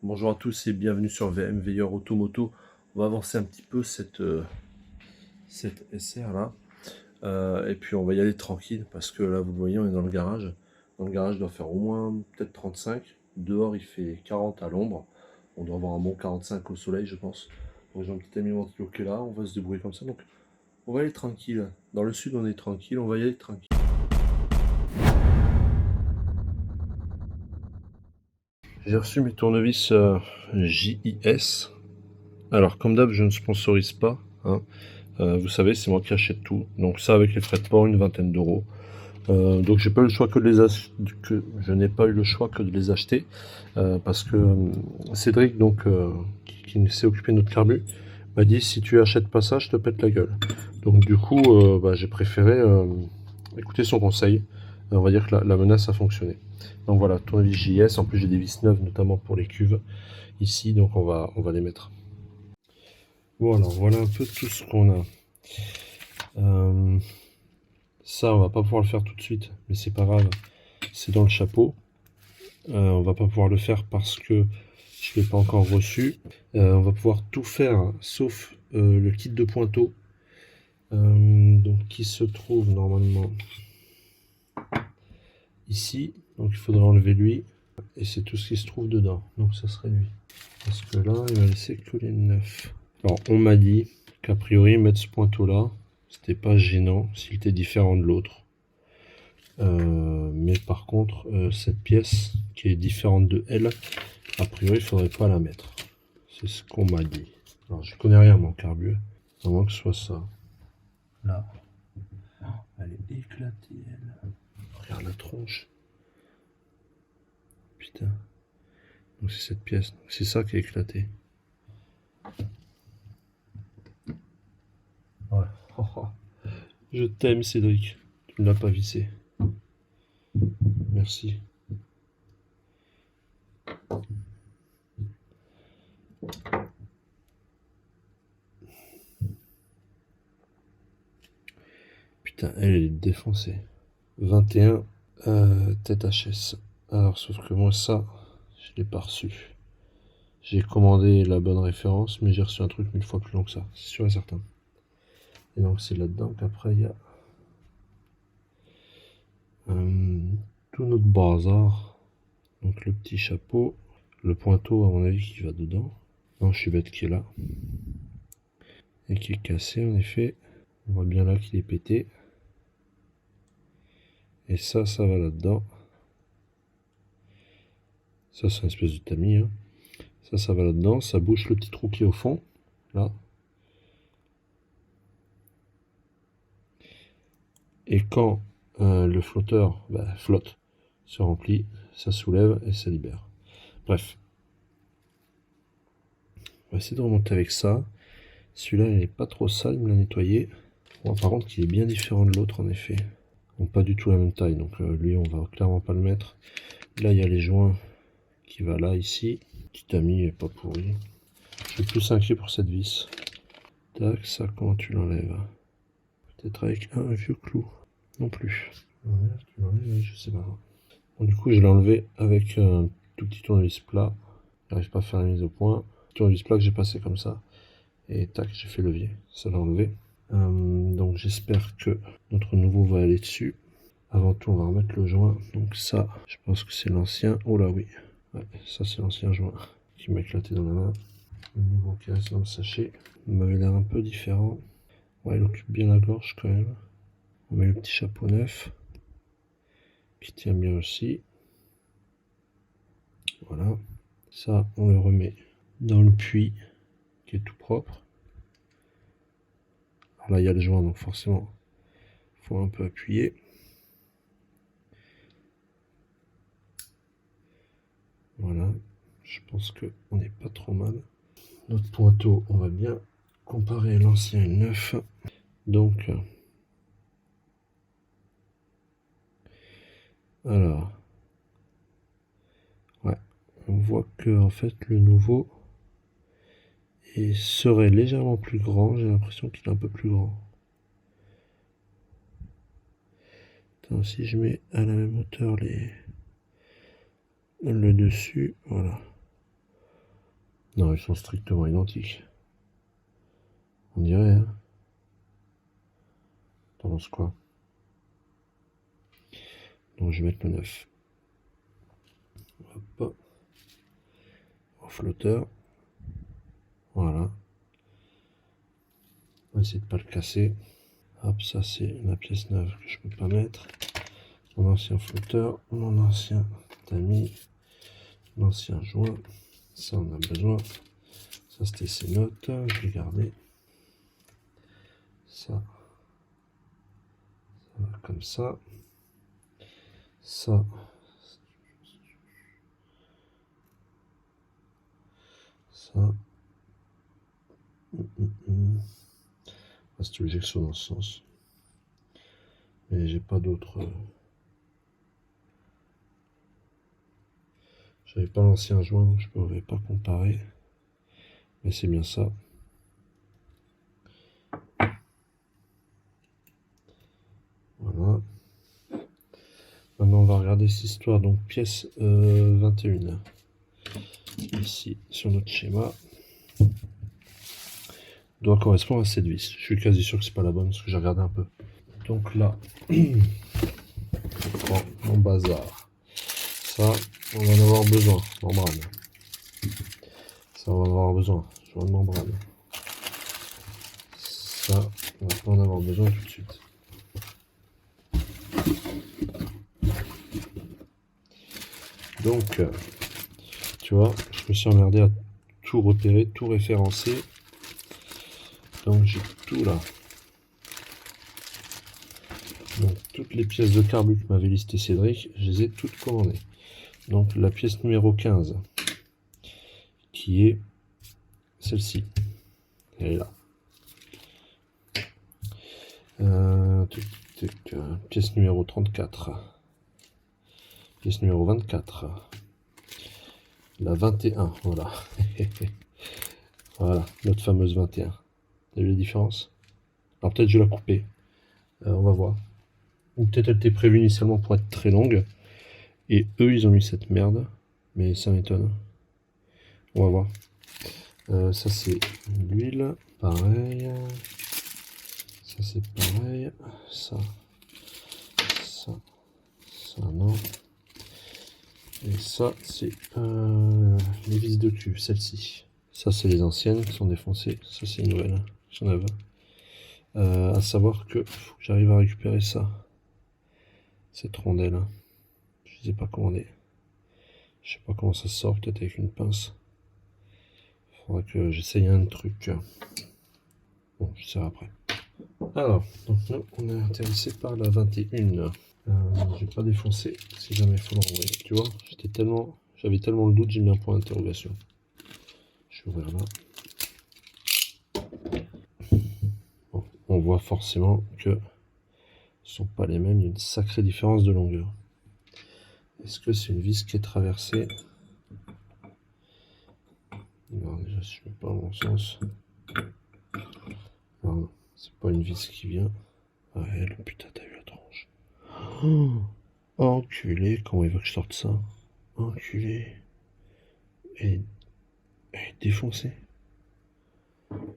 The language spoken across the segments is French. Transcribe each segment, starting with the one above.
Bonjour à tous et bienvenue sur VM Veilleur Automoto. On va avancer un petit peu cette SR là. Et puis on va y aller tranquille parce que là vous le voyez on est dans le garage. Dans le garage il doit faire au moins peut-être 35. Dehors il fait 40 à l'ombre. On doit avoir un bon 45 au soleil je pense. Donc j'ai un petit ami ventilo qui est là, on va se débrouiller comme ça. Donc on va aller tranquille. Dans le sud on est tranquille, on va y aller tranquille. J'ai reçu mes tournevis JIS. Alors comme d'hab je ne sponsorise pas, hein. Vous savez, c'est moi qui achète tout. Donc ça, avec les frais de port, une vingtaine d'euros. Donc j'ai pas eu le choix je n'ai pas eu le choix que de les acheter parce que Cédric, donc qui s'est occupé de notre carbu, m'a dit si tu achètes pas ça, je te pète la gueule. Donc du coup, j'ai préféré écouter son conseil. On va dire que la menace a fonctionné. Donc voilà, tournevis JS. En plus, j'ai des vis neuves, notamment pour les cuves ici. Donc on va les mettre. Bon alors voilà un peu tout ce qu'on a. Ça, on va pas pouvoir le faire tout de suite, mais c'est pas grave. C'est dans le chapeau. On va pas pouvoir le faire parce que je l'ai pas encore reçu. On va pouvoir tout faire sauf le kit de pointeau, donc qui se trouve normalement ici. Donc il faudra enlever lui et c'est tout ce qui se trouve dedans. Donc ça serait lui. Parce que là, il va laisser que les 9. Alors on m'a dit qu'a priori mettre ce pointeau là, c'était pas gênant s'il était différent de l'autre. Mais par contre, cette pièce qui est différente de elle, a priori, il faudrait pas la mettre. C'est ce qu'on m'a dit. Alors, je connais rien à mon carbu, à moins que ce soit ça. Là, elle est éclatée, elle. Regarde la tronche. Putain. Donc, c'est cette pièce. C'est ça qui est éclaté. Ouais. Oh, oh. Je t'aime, Cédric. Tu ne l'as pas vissé. Merci. Putain, elle est défoncée. 21 tête HS. Alors, sauf que moi, ça, je l'ai pas reçu. J'ai commandé la bonne référence, mais j'ai reçu un truc 1000 fois plus long que ça, c'est sûr et certain. Et donc, c'est là-dedans qu'après, il y a tout notre bazar. Donc, le petit chapeau, le pointeau, à mon avis, qui va dedans. Non, je suis bête, qui est là. Et qui est cassé, en effet. On voit bien là qu'il est pété. Et ça va là-dedans. Ça, c'est une espèce de tamis, hein. Ça va là-dedans. Ça bouche le petit trou qui est au fond, là. Et quand le flotteur flotte, se remplit, ça soulève et ça libère. Bref. On va essayer de remonter avec ça. Celui-là, il n'est pas trop sale, il me l'a nettoyé. Bon, par contre, il est bien différent de l'autre, en effet. Bon, pas du tout la même taille, donc lui, on va clairement pas le mettre. Là, il y a les joints qui va là, ici. Petit tamis est pas pourri. Je suis plus inquiet pour cette vis. Tac, ça, comment tu l'enlèves? Peut-être avec un vieux clou. Non plus. Ouais, tu l'enlèves, je sais pas. Bon, du coup, je l'ai enlevé avec un tout petit tournevis plat. J'arrive pas à faire la mise au point. Tournevis plat que j'ai passé comme ça. Et tac, j'ai fait levier. Ça l'a enlevé. Donc j'espère que notre nouveau va aller dessus. Avant tout, on va remettre le joint. Donc ça, je pense que c'est l'ancien. Oh là oui. Ouais, ça c'est l'ancien joint qui m'a éclaté dans la main. Le nouveau qui reste dans le sachet. Il m'avait l'air un peu différent. Ouais, il occupe bien la gorge quand même. On met le petit chapeau neuf. Qui tient bien aussi. Voilà. Ça, on le remet dans le puits qui est tout propre. Alors là, il y a le joint, donc forcément, il faut un peu appuyer. Voilà, je pense qu'on n'est pas trop mal. Notre pointeau, on va bien comparer l'ancien et le neuf. Donc, alors, ouais, on voit que en fait le nouveau serait légèrement plus grand. J'ai l'impression qu'il est un peu plus grand. Attends, si je mets à la même hauteur le dessus, voilà. Non, ils sont strictement identiques. On dirait, hein. T'en penses quoi? Donc je vais mettre le 9. Hop. Au flotteur. Voilà. On va essayer de ne pas le casser. Hop, ça c'est la pièce neuve que je peux pas mettre. Mon ancien flotteur, mon ancien tamis, l'ancien joint. Ça on a besoin. Ça c'était ses notes. Je vais garder. Ça va comme ça. Ça. Ça. Ah, si tu veux que j'aille dans ce sens. Mais j'ai pas d'autre. J'avais pas l'ancien joint, donc je ne pouvais pas comparer. Mais c'est bien ça. Voilà. Maintenant, on va regarder cette histoire. Donc, pièce 21. Ici, sur notre schéma. Doit correspondre à cette vis. Je suis quasi sûr que c'est pas la bonne parce que j'ai regardé un peu. Donc là, je prends mon bazar. Ça, on va en avoir besoin. Membrane. Ça, on va en avoir besoin. Joint de membrane. Ça, on va pas en avoir besoin tout de suite. Donc, tu vois, je me suis emmerdé à tout repérer, tout référencer. Donc j'ai tout là. Donc toutes les pièces de carbu que m'avait listé Cédric, je les ai toutes commandées. Donc la pièce numéro 15, qui est celle-ci. Elle est là. Pièce numéro 34. Pièce numéro 24. La 21, voilà. Voilà, notre fameuse 21. T'as vu la différence? Alors peut-être je vais la couper. On va voir. Ou peut-être elle était prévue initialement pour être très longue. Et eux, ils ont mis cette merde. Mais ça m'étonne. On va voir. Ça, c'est l'huile. Pareil. Ça, c'est pareil. Ça. Ça, non. Et ça, c'est les vis de cuve, celle-ci. Ça, c'est les anciennes qui sont défoncées. Ça, c'est une nouvelle. J'en avais. À savoir que faut que j'arrive à récupérer ça. Cette rondelle. Je ne sais pas commandé. Je sais pas comment ça sort, peut-être avec une pince. Faudra que j'essaye un truc. Bon, je sais après. Alors, donc nous, on est intéressé par la 21. Je vais pas défoncer si jamais il faut le renvoyer. Tu vois, j'avais tellement le doute, j'ai mis un point d'interrogation. Je vais ouvrir là. Bon, on voit forcément que ce sont pas les mêmes. Il y a une sacrée différence de longueur. Est-ce que c'est une vis qui est traversée? Non, déjà, je ne mets pas dans mon sens. Non, c'est pas une vis qui vient. Ah, elle, putain, t'as vu la tronche. Oh, enculé, comment il veut que je sorte ça? Enculé. Elle est défoncée.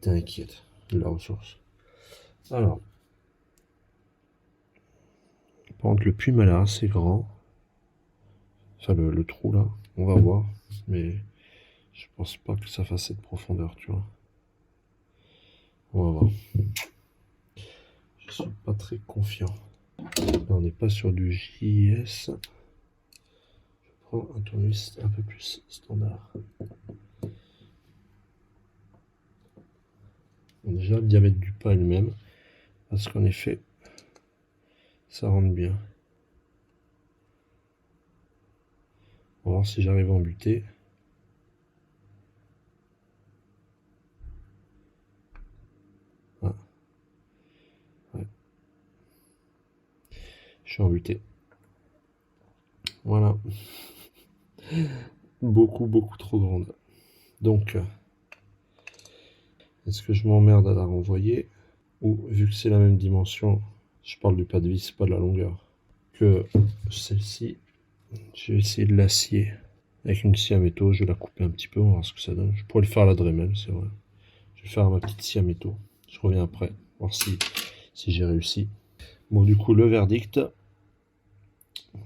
T'inquiète, la ressource. Alors. Par contre, le puits m'a l'air assez grand. Enfin, le trou là, on va voir. Mais je pense pas que ça fasse cette profondeur, tu vois. On va voir. Je suis pas très confiant. Là, on n'est pas sur du JS. Je prends un tournevis un peu plus standard. Bon, déjà, le diamètre du pas est le même. Parce qu'en effet, ça rentre bien. On va voir si j'arrive à en buter. Ah. Ouais. Je suis embuté. Voilà. Beaucoup trop grande. Donc, est-ce que je m'emmerde à la renvoyer? Ou, vu que c'est la même dimension, je parle du pas de vis, pas de la longueur, que celle-ci, je vais essayer de l'acier. avec une scie à métaux. Je vais la couper un petit peu, on va voir ce que ça donne. Je pourrais le faire à la Dremel, c'est vrai. Je vais faire ma petite scie à métaux. Je reviens après, voir si j'ai réussi. Bon, du coup, le verdict.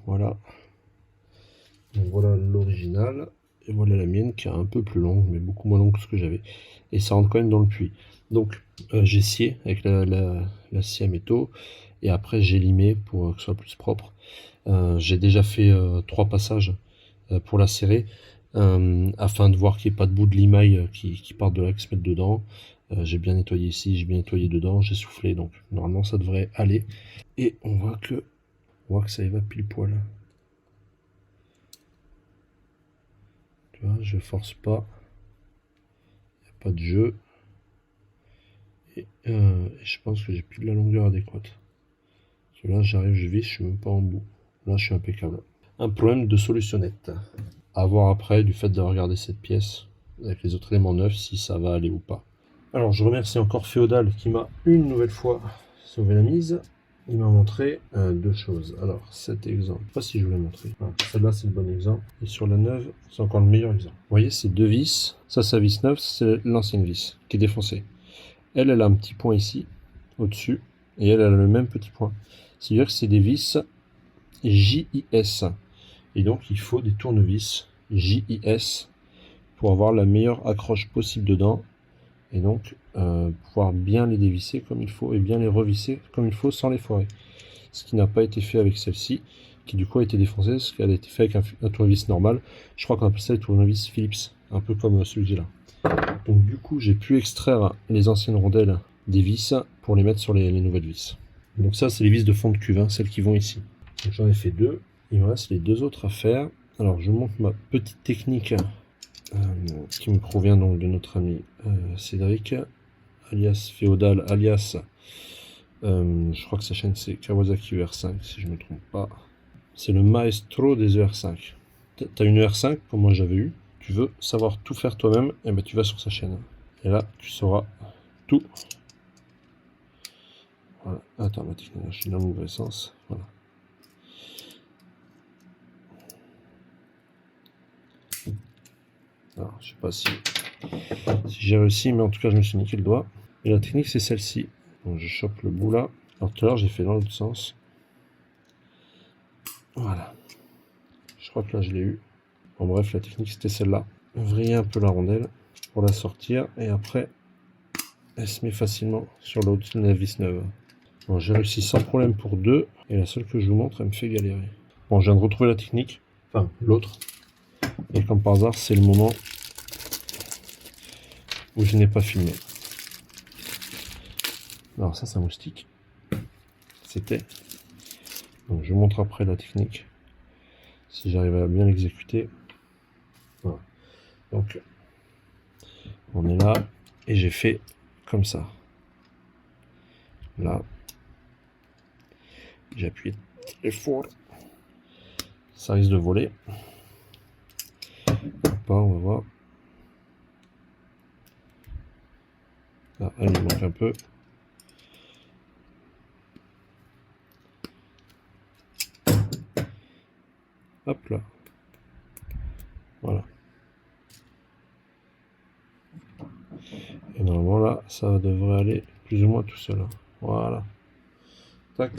Voilà. Donc voilà l'original. Et voilà la mienne qui est un peu plus longue, mais beaucoup moins longue que ce que j'avais. Et ça rentre quand même dans le puits. Donc j'ai scié avec la scie à métaux. Et après j'ai limé pour que ce soit plus propre. J'ai déjà fait 3 passages pour la serrer. Afin de voir qu'il n'y ait pas de bout de limaille qui part de là, qui se mette dedans. J'ai bien nettoyé ici, j'ai bien nettoyé dedans, j'ai soufflé. Donc normalement ça devrait aller. Et on voit que ça y va pile poil. Tu vois, je force pas. Il n'y a pas de jeu. Et je pense que j'ai plus de la longueur adéquate. Parce que là, j'arrive, je vis, je suis même pas en bout. Là, je suis impeccable. Un problème de solutionnette. À voir après du fait de regarder cette pièce avec les autres éléments neufs si ça va aller ou pas. Alors, je remercie encore Féodal qui m'a une nouvelle fois sauvé la mise. Il m'a montré 2 choses. Alors, cet exemple, je ne sais pas si je vous l'ai montré. Celle-là, c'est le bon exemple. Et sur la neuve, c'est encore le meilleur exemple. Vous voyez, c'est 2 vis. Ça, sa vis neuve, c'est l'ancienne vis qui est défoncée. Elle a un petit point ici, au-dessus. Et elle a le même petit point. C'est-à-dire que c'est des vis JIS. Et donc, il faut des tournevis JIS pour avoir la meilleure accroche possible dedans. Et donc, pouvoir bien les dévisser comme il faut et bien les revisser comme il faut sans les foirer. Ce qui n'a pas été fait avec celle-ci, qui du coup a été défoncée, parce qu'elle a été faite avec un tournevis normal. Je crois qu'on appelle ça le tournevis Philips, un peu comme celui là. Donc du coup, j'ai pu extraire les anciennes rondelles des vis pour les mettre sur les nouvelles vis. Donc ça, c'est les vis de fond de cuve, hein, celles qui vont ici. Donc j'en ai fait 2. Il me reste les 2 autres à faire. Alors je montre ma petite technique qui me provient donc de notre ami Cédric, alias Féodal, alias je crois que sa chaîne c'est Kawasaki ER5 si je me trompe pas. C'est le maestro des ER5. T'as une ER5 comme moi j'avais eu. Tu veux savoir tout faire toi-même, et ben tu vas sur sa chaîne. Et là tu sauras tout. Voilà. Attends, ma technique, je suis dans le mauvais sens. Voilà. Alors, je sais pas si j'ai réussi, mais en tout cas, je me suis niqué le doigt. Et la technique, c'est celle-ci. Donc, je chope le bout là. Alors, tout à l'heure, j'ai fait dans l'autre sens. Voilà. Je crois que là, je l'ai eu. Bon, bref, la technique, c'était celle-là. Vriller un peu la rondelle pour la sortir. Et après, elle se met facilement sur l'autre, la vis neuve. Bon, j'ai réussi sans problème pour 2. Et la seule que je vous montre, elle me fait galérer. Bon, je viens de retrouver la technique. Enfin, l'autre. Et comme par hasard, c'est le moment où je n'ai pas filmé. Alors ça, c'est un moustique. C'était. Donc je vous montre après la technique. Si j'arrive à bien l'exécuter. Voilà. Donc on est là. Et j'ai fait comme ça. Là. J'ai appuyé très fort. Ça risque de voler. Pas, on va voir. Là, elle me manque un peu. Hop là. Voilà. Et normalement là, ça devrait aller plus ou moins tout seul. Voilà. Tac.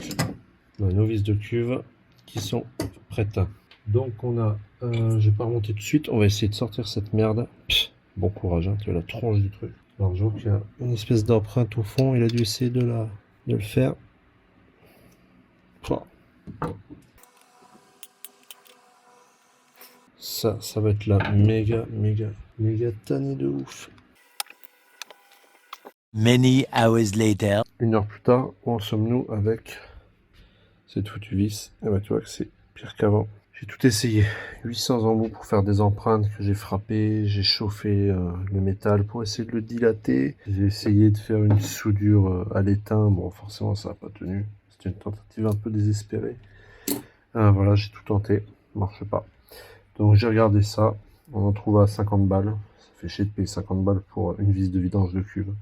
On a nos vis de cuve qui sont prêtes. Donc on a... je vais pas remonter tout de suite. On va essayer de sortir cette merde. Pff, bon courage, hein, tu as la tronche du truc. Alors je vois qu'il y a une espèce d'empreinte au fond. Il a dû essayer de le faire. Pouah. Ça va être la méga tannée de ouf. Many hours later. 1 heure plus tard, où en sommes-nous avec cette foutue vis? Et bah tu vois que c'est pire qu'avant. J'ai tout essayé. 800 embouts pour faire des empreintes que j'ai frappées. J'ai chauffé le métal pour essayer de le dilater. J'ai essayé de faire une soudure à l'étain. Bon, forcément, ça n'a pas tenu. C'était une tentative un peu désespérée. Voilà, j'ai tout tenté. Ça marche pas. Donc j'ai regardé ça. On en trouve à 50 balles. Ça fait chier de payer 50 balles pour une vis de vidange de cuve.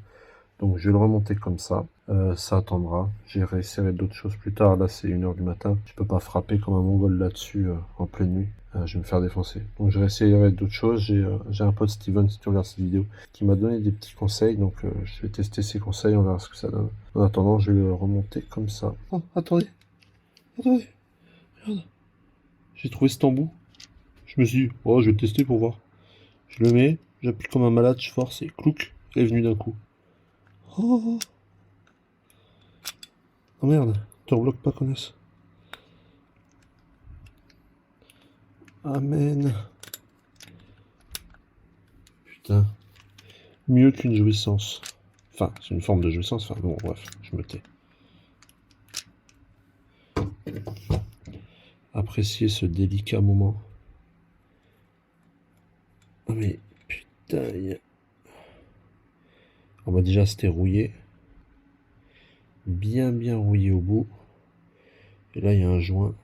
Donc je vais le remonter comme ça. Ça attendra. J'essaierai d'autres choses plus tard. Là c'est 1 heure du matin. Je peux pas frapper comme un mongol là-dessus en pleine nuit. je vais me faire défoncer. Donc je réessayerai d'autres choses. J'ai un pote Steven, si tu regardes cette vidéo, qui m'a donné des petits conseils. Donc je vais tester ses conseils, on verra ce que ça donne. En attendant, je vais le remonter comme ça. Oh, attendez. Attendez. Regarde. J'ai trouvé cet embout. Je me suis dit, oh, je vais le tester pour voir. Je le mets, j'appuie comme un malade, je force et clouc, il est venu d'un coup. Oh, oh. Oh merde, Turblock pas connaisse. Amen. Putain. Mieux qu'une jouissance. Enfin, c'est une forme de jouissance. Enfin, bon, bref, je me tais. Apprécier ce délicat moment. Ah mais, putain. On va déjà, c'était rouillé. Bien rouillé au bout. Et là, il y a un joint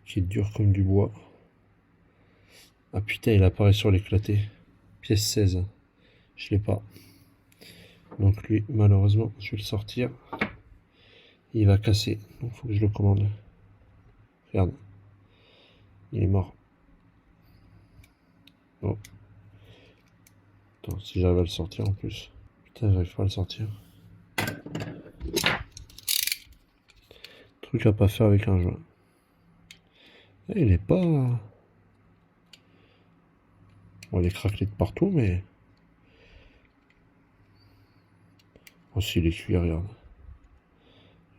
qui est dur comme du bois. Ah putain, il apparaît sur l'éclaté. Pièce 16. Je l'ai pas. Donc lui, malheureusement, je vais le sortir. Il va casser. Donc faut que je le commande. Regarde. Il est mort. Bon. Attends, si j'arrive à le sortir en plus. Putain, j'arrive pas à le sortir. Truc à pas faire avec un joint. Et il est pas... Bon, il est craquelé de partout, mais... Oh, si, il est cuit, regarde.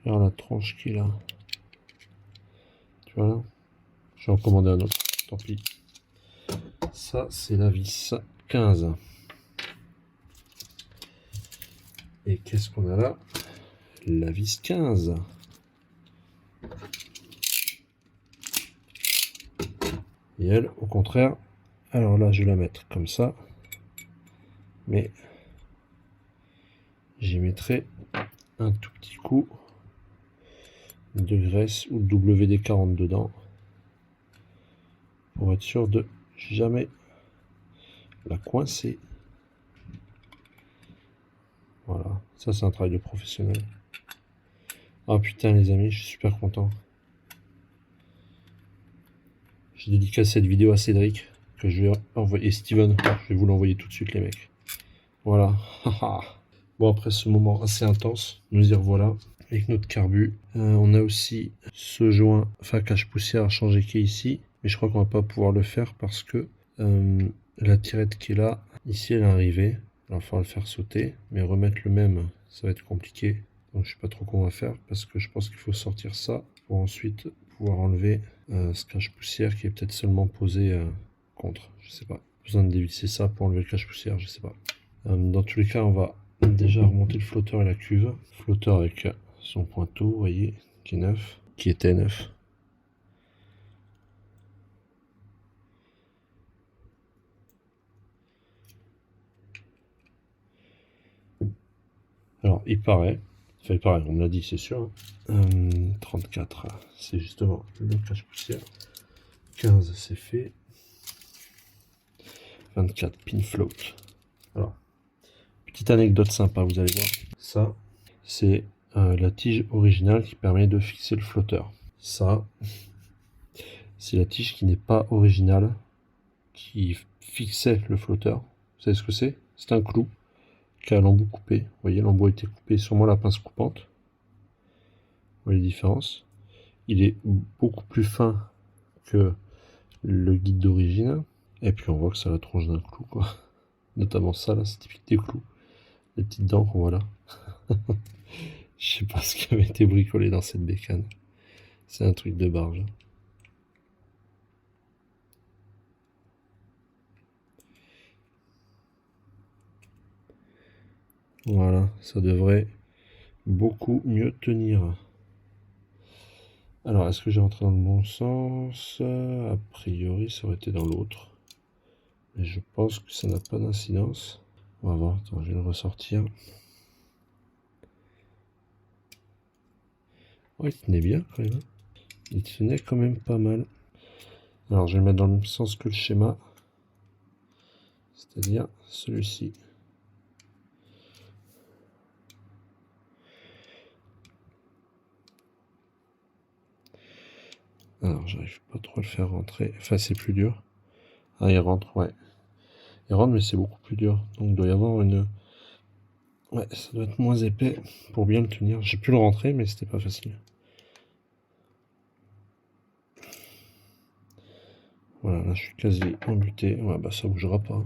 Regarde la tranche qu'il a. Tu vois là? Je vais en commander un autre. Tant pis. Ça, c'est la vis 15. Et qu'est-ce qu'on a là? La vis 15. Et elle, au contraire, alors là, je vais la mettre comme ça. Mais j'y mettrai un tout petit coup de graisse ou de WD-40 dedans. Pour être sûr de jamais la coincer. Voilà, ça c'est un travail de professionnel. Ah putain les amis, je suis super content. J'ai dédicacé cette vidéo à Cédric, que je vais envoyer, et Steven, je vais vous l'envoyer tout de suite les mecs. Voilà. Bon, après ce moment assez intense, nous y revoilà avec notre carbu. On a aussi ce joint, enfin cache-poussière à changer qui est ici, mais je crois qu'on va pas pouvoir le faire parce que la tirette qui est là, ici elle est arrivée. Alors il faudra le faire sauter, mais remettre le même, ça va être compliqué. Donc je sais pas trop comment on va faire parce que je pense qu'il faut sortir ça pour ensuite pouvoir enlever ce cache-poussière qui est peut-être seulement posé contre, je sais pas. Besoin de dévisser ça pour enlever le cache-poussière, je sais pas. Dans tous les cas, on va déjà remonter le flotteur et la cuve. Flotteur avec son pointeau, vous voyez, qui est neuf, qui était neuf. Alors, il paraît, enfin il paraît, on me l'a dit, c'est sûr. 34, c'est justement le cache-poussière. 15, c'est fait. 24, pin float. Alors, petite anecdote sympa, vous allez voir. Ça, c'est la tige originale qui permet de fixer le flotteur. Ça, c'est la tige qui n'est pas originale, qui fixait le flotteur. Vous savez ce que c'est? C'est un clou qui a l'embout coupé. Vous voyez, l'embout a été coupé sur moi la pince coupante. Vous voyez la différence? Il est beaucoup plus fin que le guide d'origine. Et puis on voit que c'est la tronche d'un clou, quoi. Notamment ça, là, c'est typique des clous. Les petites dents qu'on voit là. Je sais pas ce qui avait été bricolé dans cette bécane. C'est un truc de barge. Voilà, ça devrait beaucoup mieux tenir. Alors, est-ce que j'ai rentré dans le bon sens? A priori, ça aurait été dans l'autre. Mais je pense que ça n'a pas d'incidence. On va voir, attends, je vais le ressortir. Ouais, il tenait bien quand même. Il tenait quand même pas mal. Alors, je vais le mettre dans le même sens que le schéma. C'est-à-dire celui-ci. Alors, j'arrive pas trop à le faire rentrer. Enfin, c'est plus dur. Ah, il rentre, ouais. Il rentre, mais c'est beaucoup plus dur. Donc, il doit y avoir une... Ouais, ça doit être moins épais pour bien le tenir. J'ai pu le rentrer, mais c'était pas facile. Voilà, là, je suis quasi embuté. Ouais, bah, ça bougera pas.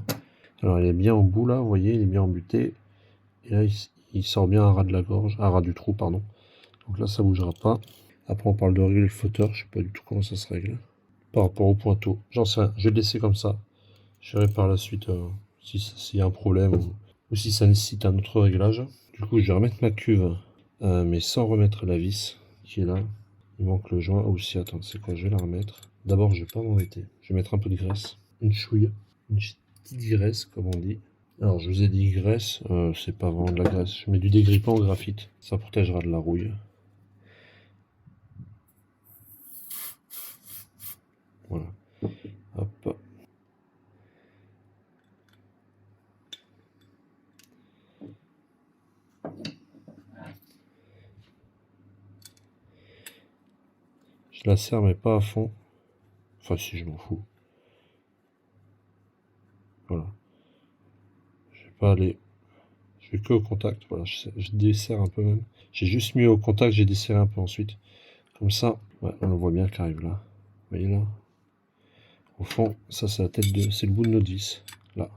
Alors, il est bien au bout, là, vous voyez, il est bien embuté. Et là, il sort bien à ras de la gorge, à ras du trou, pardon. Donc là, ça bougera pas. Après, on parle de régler le flotteur. Je sais pas du tout comment ça se règle. Par rapport au pointeau. J'en sais rien. Je vais le laisser comme ça. Je verrai par la suite s'il y a un problème ou si ça nécessite un autre réglage. Du coup, je vais remettre ma cuve, mais sans remettre la vis qui est là. Il manque le joint aussi. Attends, c'est quoi? Je vais la remettre. D'abord, je vais pas m'embêter. Je vais mettre un peu de graisse. Une chouille. Une petite graisse, comme on dit. Alors, je vous ai dit graisse. C'est pas vraiment de la graisse. Je mets du dégrippant en graphite. Ça protégera de la rouille. Voilà. Hop. Je la serre mais pas à fond. Enfin si, je m'en fous. Voilà. Je vais pas aller... Je vais que au contact. Voilà, je desserre un peu même. J'ai juste mis au contact, j'ai desserré un peu ensuite. Comme ça, ouais, on le voit bien qui arrive là. Vous voyez là? Au fond, ça c'est la tête de... C'est le bout de nos 10. Là.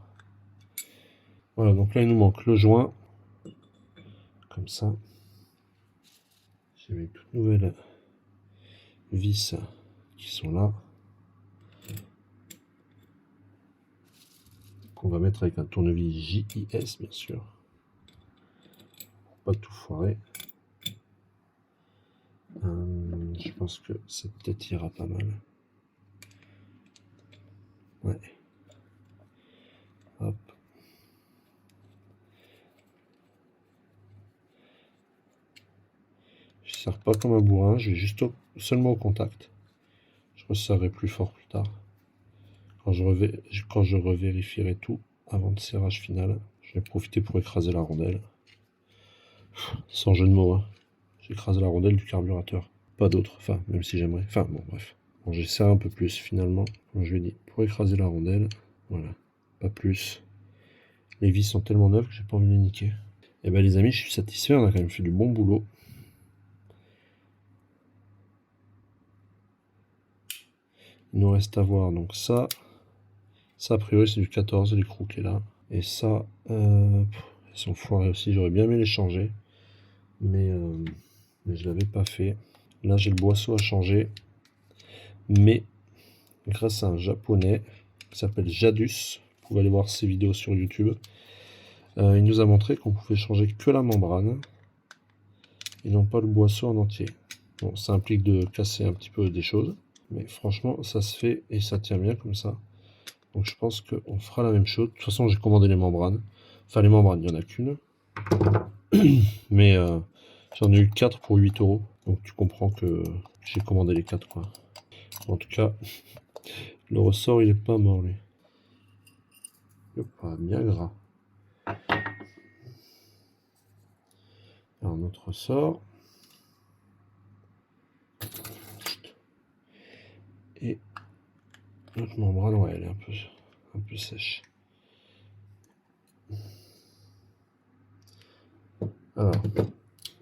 Voilà, donc là il nous manque le joint. Comme ça. J'ai mes toutes nouvelles vis qui sont là. Qu'on va mettre avec un tournevis JIS bien sûr. Pour pas tout foirer. Je pense que cette tête ira pas mal. Ouais. Hop. Je ne serre pas comme un bourrin, je vais juste seulement au contact. Je resserrerai plus fort plus tard. Quand je revérifierai tout avant le serrage final, je vais profiter pour écraser la rondelle. Sans jeu de mots, hein. J'écrase la rondelle du carburateur. Pas d'autre, enfin, même si j'aimerais. Enfin, bon, bref. Bon, j'ai serré un peu plus finalement, comme je l'ai dit, pour écraser la rondelle. Voilà, pas plus. Les vis sont tellement neuves que j'ai pas envie de les niquer. Et ben les amis, je suis satisfait, on a quand même fait du bon boulot. Il nous reste à voir donc ça. Ça a priori c'est du 14, les croquets là. Et ça, elles sont foirées aussi, j'aurais bien aimé les changer. Mais je l'avais pas fait. Là j'ai le boisseau à changer. Mais grâce à un japonais qui s'appelle Jadus, vous pouvez aller voir ses vidéos sur YouTube. Il nous a montré qu'on pouvait changer que la membrane. Et non pas le boisseau en entier. Bon, ça implique de casser un petit peu des choses. Mais franchement ça se fait et ça tient bien comme ça. Donc je pense qu'on fera la même chose. De toute façon, j'ai commandé les membranes. Enfin, les membranes, il n'y en a qu'une. Mais j'en ai eu 4 pour 8 €. Donc tu comprends que j'ai commandé les 4, quoi. En tout cas, le ressort, il est pas mort, lui. Pas bien gras. Alors, notre ressort. Et notre membrane, ouais, elle est un peu sèche. Alors,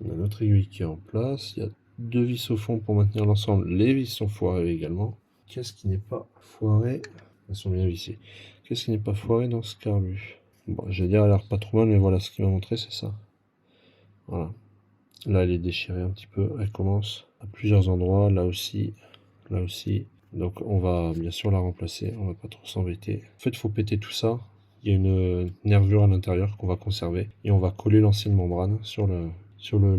on a notre aiguille qui est en place. Il y a 2 vis au fond pour maintenir l'ensemble. Les vis sont foirées également. Qu'est-ce qui n'est pas foiré? Elles sont bien vissées. Qu'est-ce qui n'est pas foiré dans ce carbu? Bon, j'allais dire, elle a l'air pas trop mal, mais voilà, ce qu'il m'a montré, c'est ça. Voilà. Là, elle est déchirée un petit peu. Elle commence à plusieurs endroits. Là aussi. Là aussi. Donc, on va bien sûr la remplacer. On va pas trop s'embêter. En fait, il faut péter tout ça. Il y a une nervure à l'intérieur qu'on va conserver. Et on va coller l'ancienne membrane sur le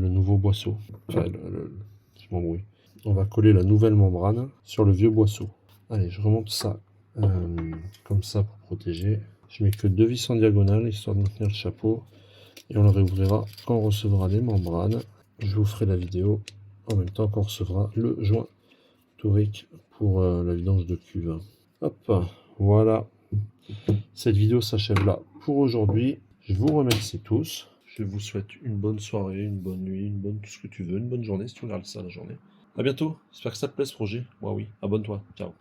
nouveau boisseau. Enfin, je m'embrouille. On va coller la nouvelle membrane sur le vieux boisseau. Allez, je remonte ça comme ça pour protéger. Je mets que 2 vis en diagonale, histoire de maintenir le chapeau. Et on le réouvrira quand on recevra les membranes. Je vous ferai la vidéo en même temps qu'on recevra le joint torique pour la vidange de cuve. Hop, voilà. Cette vidéo s'achève là pour aujourd'hui. Je vous remercie tous. Je vous souhaite une bonne soirée, une bonne nuit, une bonne tout ce que tu veux, une bonne journée si tu regardes ça la journée. À bientôt. J'espère que ça te plaît ce projet. Moi oui. Abonne-toi. Ciao.